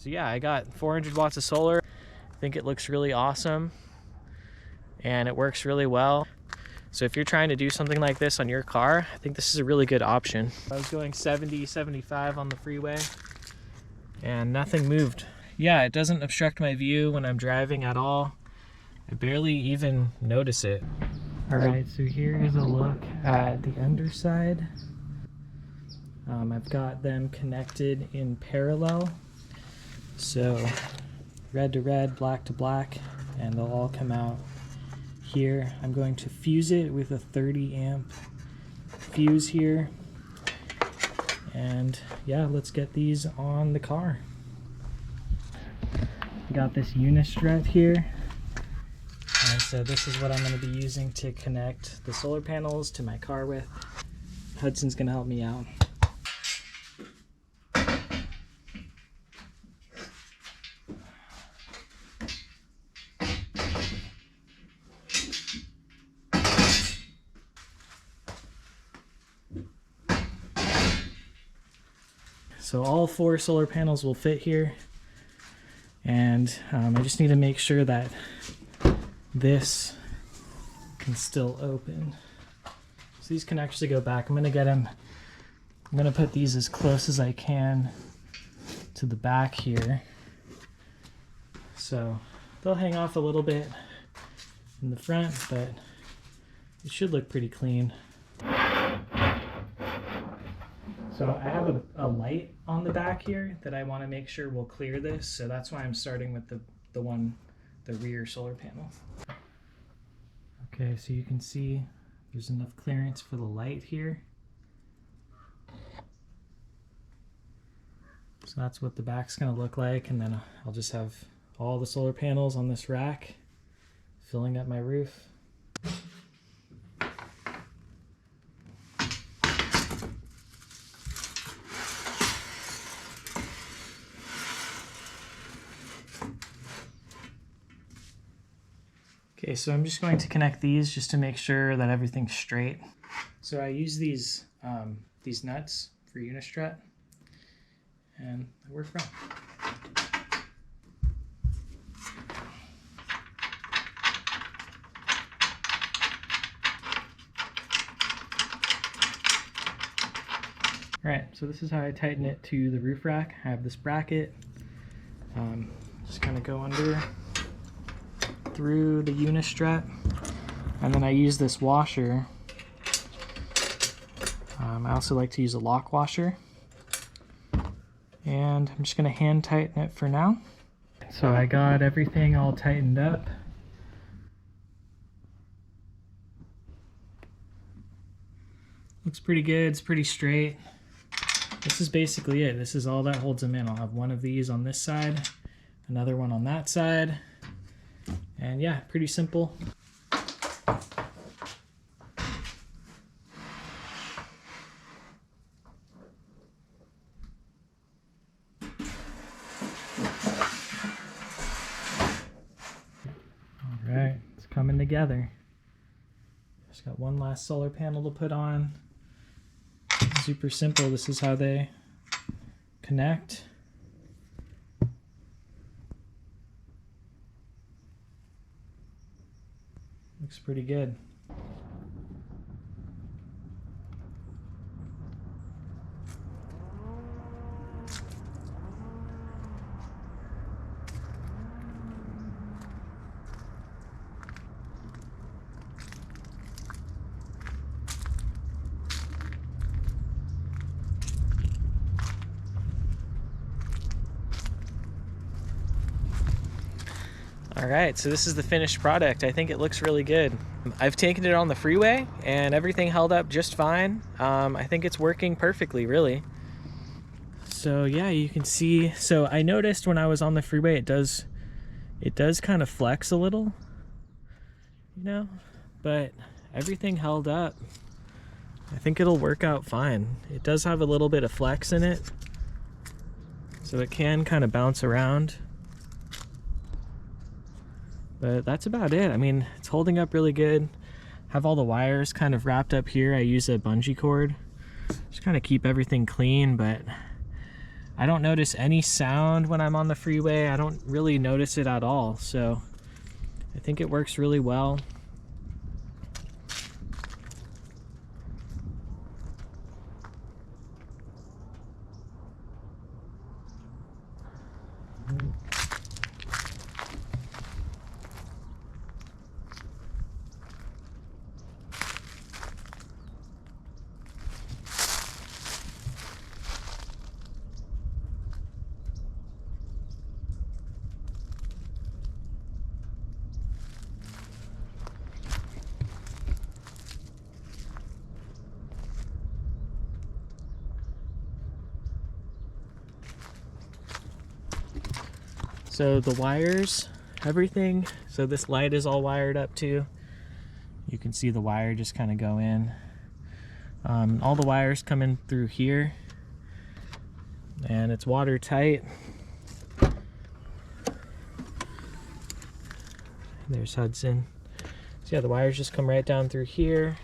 So yeah, I got 400 watts of solar. I think it looks really awesome and it works really well. So if you're trying to do something like this on your car, I think this is a really good option. I was going 70, 75 on the freeway and nothing moved. Yeah, it doesn't obstruct my view when I'm driving at all. I barely even notice it. All right, so here is a look at the underside. I've got them connected in parallel. So red to red, black to black, and they'll all come out here. I'm going to fuse it with a 30 amp fuse here. And yeah, let's get these on the car. Got this unistrut here. And so this is what I'm going to be using to connect the solar panels to my car with. Hudson's going to help me out. So all 4 solar panels will fit here, and I just need to make sure that this can still open. So these can actually go back. I'm gonna put these as close as I can to the back here. So they'll hang off a little bit in the front, but it should look pretty clean. So I have a light on the back here that I want to make sure will clear this, so that's why I'm starting with the rear solar panel. Okay, so you can see there's enough clearance for the light here. So that's what the back's going to look like, and then I'll just have all the solar panels on this rack filling up my roof. Okay, so I'm just going to connect these just to make sure that everything's straight. So I use these nuts for unistrut, and they work well. All right, so this is how I tighten it to the roof rack. I have this bracket, just kind of go under through the unistrut, and then I use this washer. I also like to use a lock washer, and I'm just going to hand tighten it for now. So I got everything all tightened up. Looks pretty good, it's pretty straight. This is basically it. This is all that holds them in. I'll have one of these on this side, another one on that side. And yeah, pretty simple. Alright, it's coming together. Just got one last solar panel to put on. Super simple. This is how they connect. Looks pretty good. All right, so this is the finished product. I think it looks really good. I've taken it on the freeway and everything held up just fine. I think it's working perfectly, really. So yeah, you can see, so I noticed when I was on the freeway, it does kind of flex a little, you know, but everything held up. I think it'll work out fine. It does have a little bit of flex in it, so it can kind of bounce around. But that's about it. I mean, it's holding up really good. Have all the wires kind of wrapped up here. I use a bungee cord. Just kind of keep everything clean, but I don't notice any sound when I'm on the freeway. I don't really notice it at all. So I think it works really well. So the wires, everything, so this light is all wired up too. You can see the wire just kind of go in. All the wires come in through here, and it's watertight. There's Hudson. So yeah, the wires just come right down through here.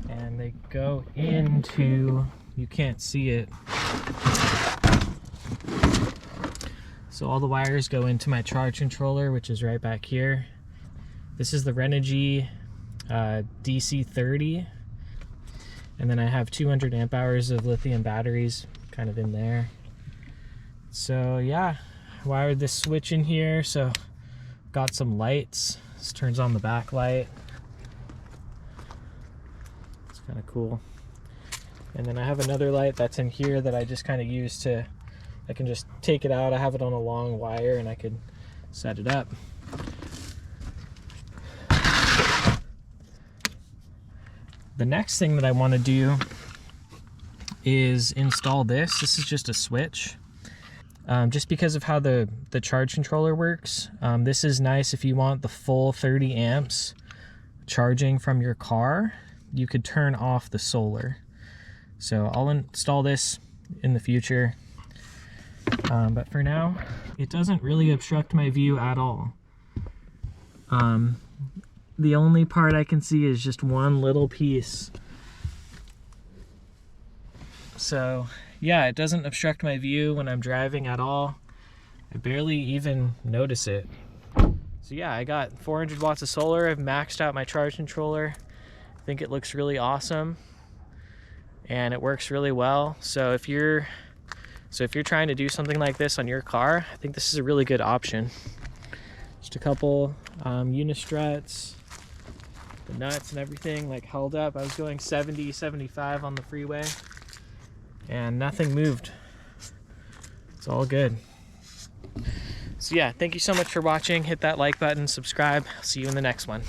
And they go into, you can't see it. So all the wires go into my charge controller, which is right back here. This is the Renogy DC30. And then I have 200 amp hours of lithium batteries kind of in there. So yeah, wired this switch in here. So got some lights. This turns on the back light. It's kind of cool. And then I have another light that's in here that I just kind of use to, I can just take it out. I have it on a long wire and I could set it up. The next thing that I want to do is install this. This is just a switch. Just because of how the charge controller works. This is nice if you want the full 30 amps charging from your car. You could turn off the solar. So I'll install this in the future. But for now, it doesn't really obstruct my view at all. The only part I can see is just one little piece. So yeah, it doesn't obstruct my view when I'm driving at all. I barely even notice it. So yeah, I got 400 watts of solar. I've maxed out my charge controller. I think it looks really awesome and it works really well. So if you're trying to do something like this on your car, I think this is a really good option. Just a couple unistruts, the nuts and everything like held up. I was going 70, 75 on the freeway and nothing moved. It's all good. So yeah, thank you so much for watching. Hit that like button, subscribe. See you in the next one.